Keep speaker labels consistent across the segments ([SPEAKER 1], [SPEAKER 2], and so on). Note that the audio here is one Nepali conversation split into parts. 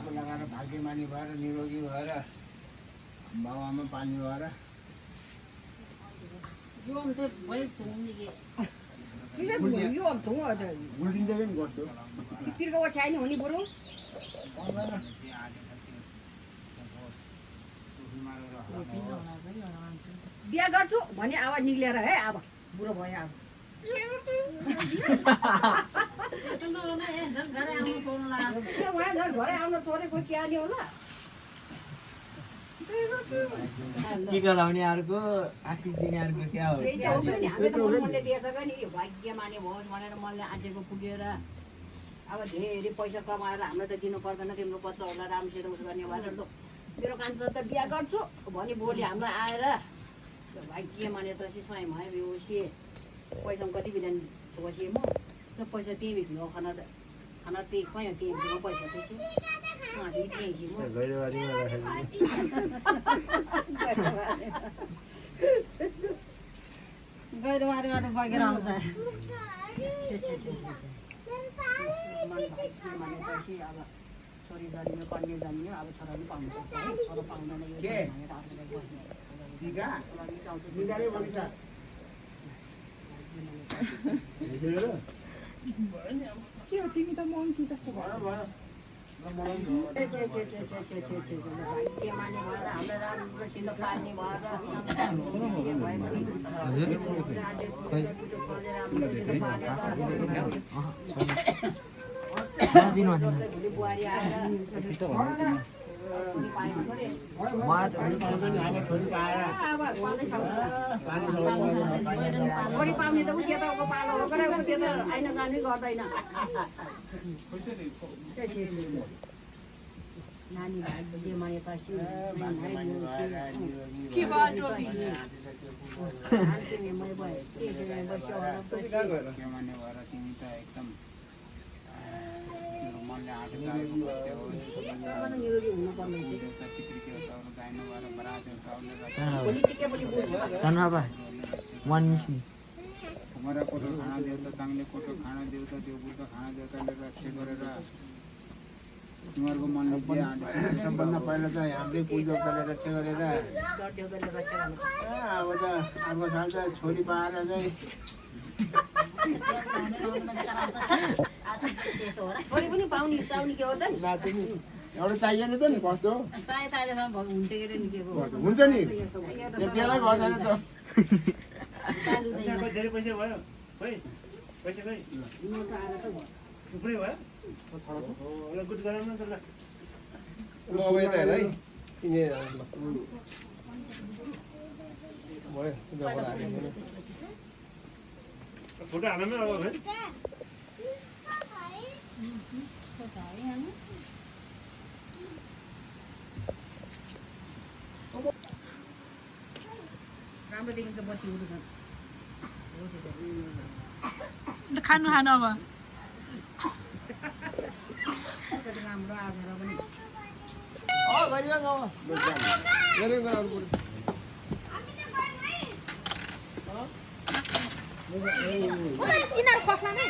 [SPEAKER 1] लगाएर भाग्यमानी भएर निरोगी भएर बाबामा पाल्ने भएर
[SPEAKER 2] बिहा गर्छु भन्ने आवाज निक्लेर है अब बुढो भयो अब घरै आउन छोडेको क्या नि होला
[SPEAKER 3] टिका लाउने अर्को आशिष दिने अर्को क्या हो
[SPEAKER 2] मनले दिएछ नि भाग्य माने भयो भनेर मनले आँटेको पुगेर अब धेरै पैसा कमाएर हामीलाई त दिनु पर्दैन तिम्रो बच्चाहरूलाई राम्रोसित उस गर्ने भनेर ल मेरो कान्छो त बिहा गर्छु भने भोलि हाम्रो आएर भाग्य माने त स्वयं भयो बेहोसी पैसा कति बिहान बसेँ म त्यो पैसा त्यही भित्र खाना त्यही खुवायो त्यही भित्र पैसा त्यसो गैरवारीबाट बगेर आउँछ भनेपछि अब छोरी जन्मियो कन्या जन्मियो अब छोरा पनि पाउनुपर्छ है छोरा पाउँदैन के हो तिमी त मङ्की जस्तो भयो भाग्य माने भएर हामीलाई राम्रोसित पाल्ने भएर बुहारी आएर छोरी पाउने त उयो त पालो हो गरे त्यो त आइन गानै गर्दैन नानी भाइ मानेपछि
[SPEAKER 3] सानो बाबा वन मिसिङ
[SPEAKER 1] हमारा कोठो खाना देवता चांगले कोठो खाना देवता देवपुरका खाना देवताले रक्षा गरेर तिमीहरूको मनले जे सबभन्दा पहिला त हाम्रै पूजाले रक्षा गरेर अब त अर्को साल त छोरी पाएर चाहिँ
[SPEAKER 2] छोरी पनि पाउने चाउने के हो त
[SPEAKER 1] एउटा चाहिएन त नि कस्तो हुन्छ नि त्यसलाई भएन त
[SPEAKER 4] धेरै पैसा भयो खै पैसा खै थुप्रै भयो ल गुड गराउन न त ल
[SPEAKER 5] ल अब यता हेर है किने भयो जबरा हाल्यो
[SPEAKER 4] फोटो हाल्न अब है
[SPEAKER 2] राम्रो देखिन्छ बत्ती उड्छ
[SPEAKER 6] खानु खानु अब
[SPEAKER 2] राम्रो आएर पनि
[SPEAKER 6] किन खोक्ला नै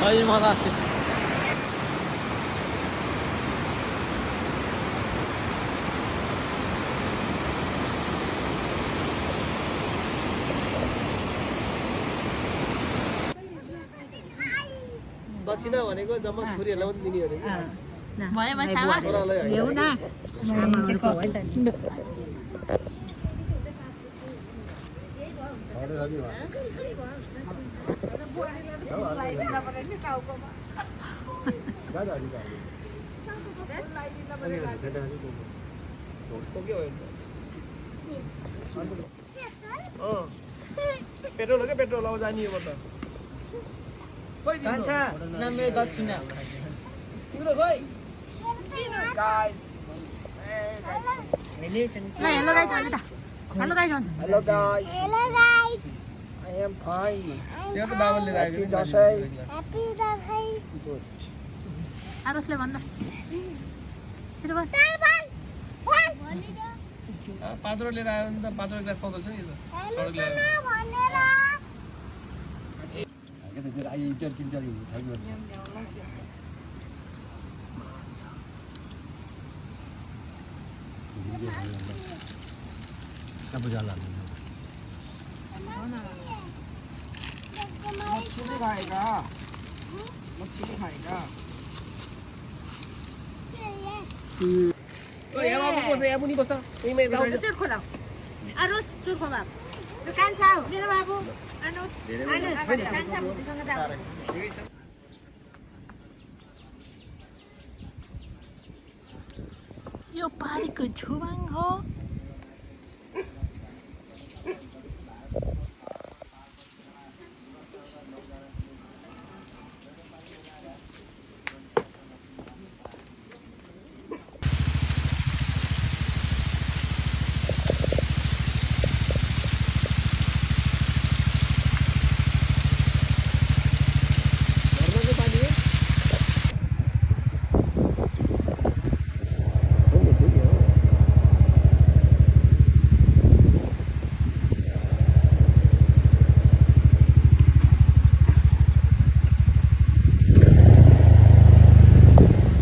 [SPEAKER 3] अहिले म लाग्छु
[SPEAKER 5] दक्षिणा भनेको जम्मा छोरीहरूलाई पनि दिने अरे
[SPEAKER 6] भयो भयो छामा
[SPEAKER 5] छोरालाई होइन। पेट्रोल हो क्या पेट्रोल अब जाने हो त
[SPEAKER 3] कान्छ न मेरो दक्षिणा
[SPEAKER 5] तिम्रो खोइ
[SPEAKER 6] ल हेलो गाइज भन्नु त हेलो गाइज भन्नु
[SPEAKER 3] hello guys I am fine
[SPEAKER 5] यहाँ त बाबुले राखेको
[SPEAKER 6] आरोसले भन्नु छिटो भन्
[SPEAKER 5] 5 रोट लिएर आयो भने त 5 रोट ग्लास पाउँदैछ नि त सडक लिएर
[SPEAKER 3] मछली खाएगा मछली खाएगा
[SPEAKER 5] यहाँ बाबु बस्छ यहाँ मुनि बस्छ यहीँमा यता आऊ।
[SPEAKER 2] चुर खोला आरोस चुर खोला यो कान्छा हो मेरो बाबु अनुज कान्छा बुढीसँग जाऊ
[SPEAKER 6] यो पानीको छुवाङ हो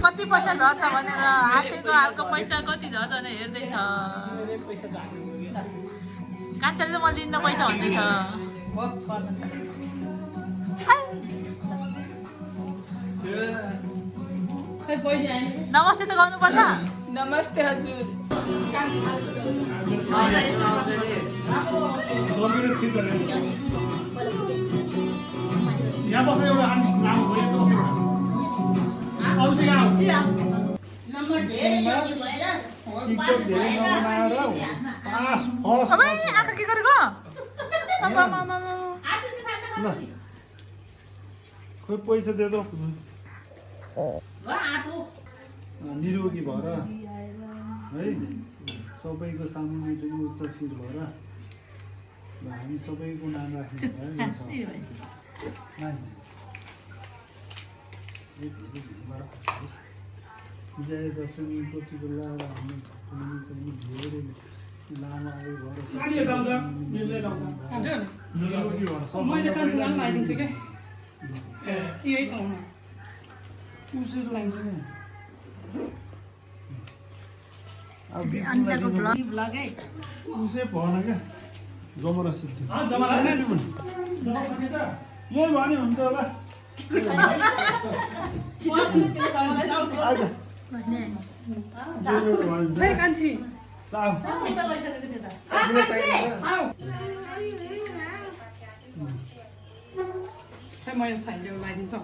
[SPEAKER 6] कति पैसा झर्छ भनेर हातेको हालको पैसा कति झर्छ भनेर हेर्दैछ कान्छाले त म लिन्न पैसा भन्दैछ नमस्ते त गर्नुपर्छ
[SPEAKER 7] नमस्ते हजुर
[SPEAKER 4] यहाँ बस्छ एउटा लामो भयो यस्तो बसेको अरू चाहिँ कहाँ हो
[SPEAKER 6] अबै आँखा के गरेको
[SPEAKER 4] खोइ पैसा दे दो निरोगी भएर है सबैको सामुन्ने चाहिँ उच्चशील भएर हामी सबैको नाम राख्ने विजय दशमीको टिका लगाएर हामी चाहिँ धेरै लामो आयु भएर निरोगी भएर
[SPEAKER 7] मैले कान्छालाई लगाइदिन्छु क्या यही त हुनु
[SPEAKER 6] अन्त्यको भ्लग है
[SPEAKER 4] उसै भएन क्या जमरा सिद्धि यही भने हुन्छ होला
[SPEAKER 7] कान्छी मैले साइडले लगाइदिन्छु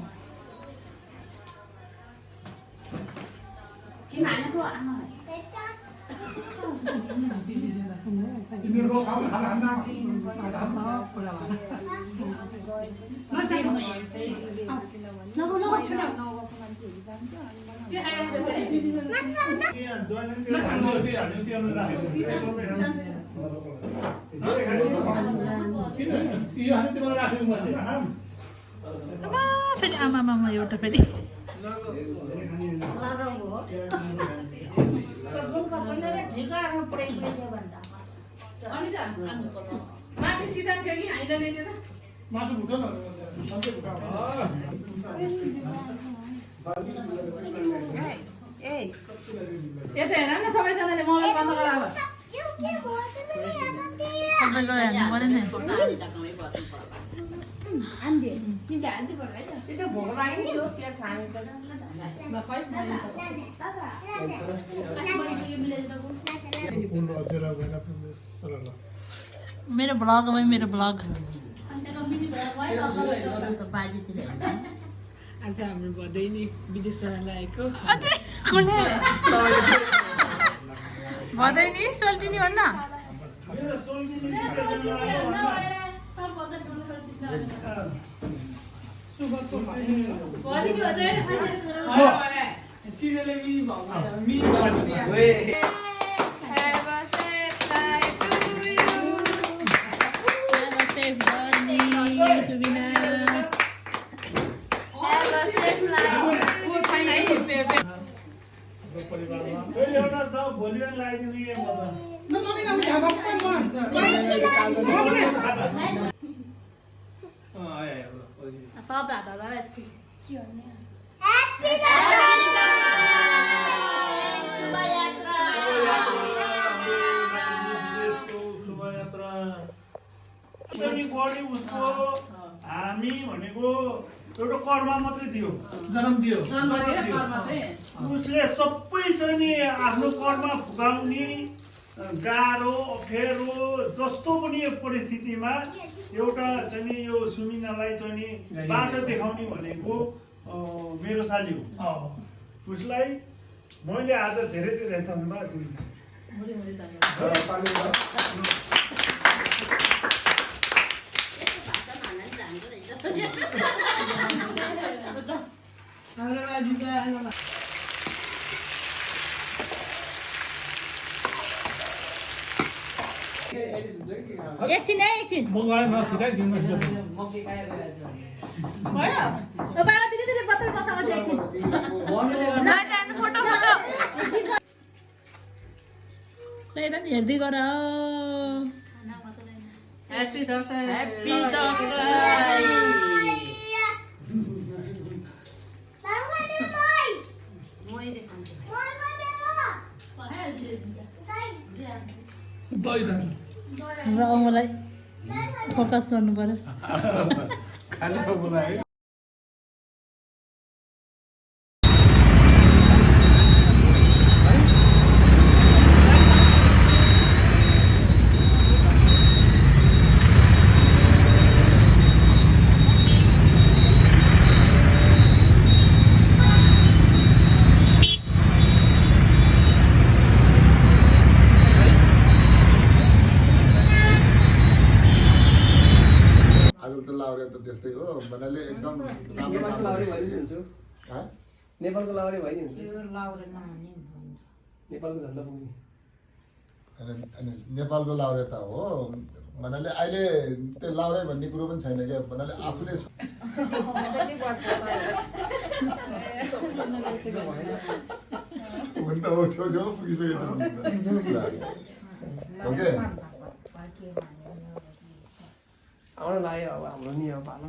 [SPEAKER 6] फेरि आमामा एउटा फेरि
[SPEAKER 7] माथि सिधा थियो कि हामीलाई ल्याइदियो त
[SPEAKER 4] मासु भुटान
[SPEAKER 7] यता हेर न सबैजनाले मोबाइल बन्द गराब
[SPEAKER 6] सबैको हेर्नु पर्यो नि मेरो ब्लग हो मेरो ब्लग
[SPEAKER 7] आज हाम्रो भदैनी विदेश जान लागेको
[SPEAKER 6] भदै नि सोल्टिनी भन्न
[SPEAKER 5] चिजले मिनी भएको
[SPEAKER 6] सब हात
[SPEAKER 4] उसको हामी भनेको एउटा कर्म मात्रै थियो
[SPEAKER 5] जन्म दियो
[SPEAKER 4] उसले सबै चाहिँ नि आफ्नो कर्म फुकाउने गाह्रो अप्ठ्यारो जस्तो पनि परिस्थितिमा एउटा चाहिँ नि यो सुमिनालाई चाहिँ नि बाटो देखाउने भनेको मेरो साली हो उसलाई मैले आज धेरै धेरै धन्यवाद दिन्छु
[SPEAKER 6] एकछिन एकछिन
[SPEAKER 5] मगाए नखिचाइदिनु
[SPEAKER 6] फोटो फोटो हेर्दै गर
[SPEAKER 7] ह्याप्पी दसैँ
[SPEAKER 6] हाम्रो अमुलाई फोकस गर्नु पर्यो
[SPEAKER 8] त्यस्तै हो भन्नाले एकदम
[SPEAKER 3] नेपालको लाउरे भइदिन्छ नेपालको झन्डा पुग्ने
[SPEAKER 8] नेपालको लाउरे त हो भन्नाले अहिले त्यो लाउरे भन्ने कुरो पनि छैन क्या भन्नाले आफूले हुन त हो छेउछेउ पुगिसकेको ओके
[SPEAKER 3] आउन लाग्यो अब हाम्रो नि अब पालो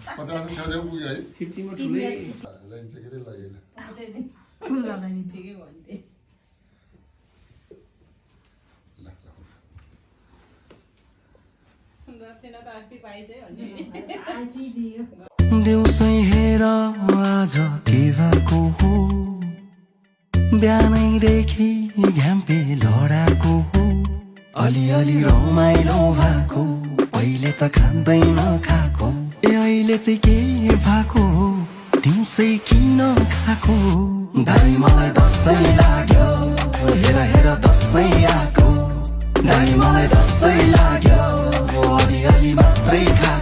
[SPEAKER 8] 50 छेउछेउ पुग्यो है
[SPEAKER 3] 50 मा ठुलै
[SPEAKER 8] लाइन चाहिँ के लाग्यो
[SPEAKER 6] फुल लगाइदिनु
[SPEAKER 7] ठिकै भन्थे दक्षिणा त अस्ति पाइसै भन्ने
[SPEAKER 9] देउसै हेर आज के भएको हो बिहानैदेखि घ्याम्पे लडाको हो अलिअलि रमाइलो भएको पहिले त खाँदैन खाएको ए अहिले चाहिँ के भएको दिउँसै किन खाएको दाइ मलाई दसैँ लाग्यो हेर हेर दसैँ आएको दाइ मलाई दसैँ लाग्यो अलि अलि मात्रै खा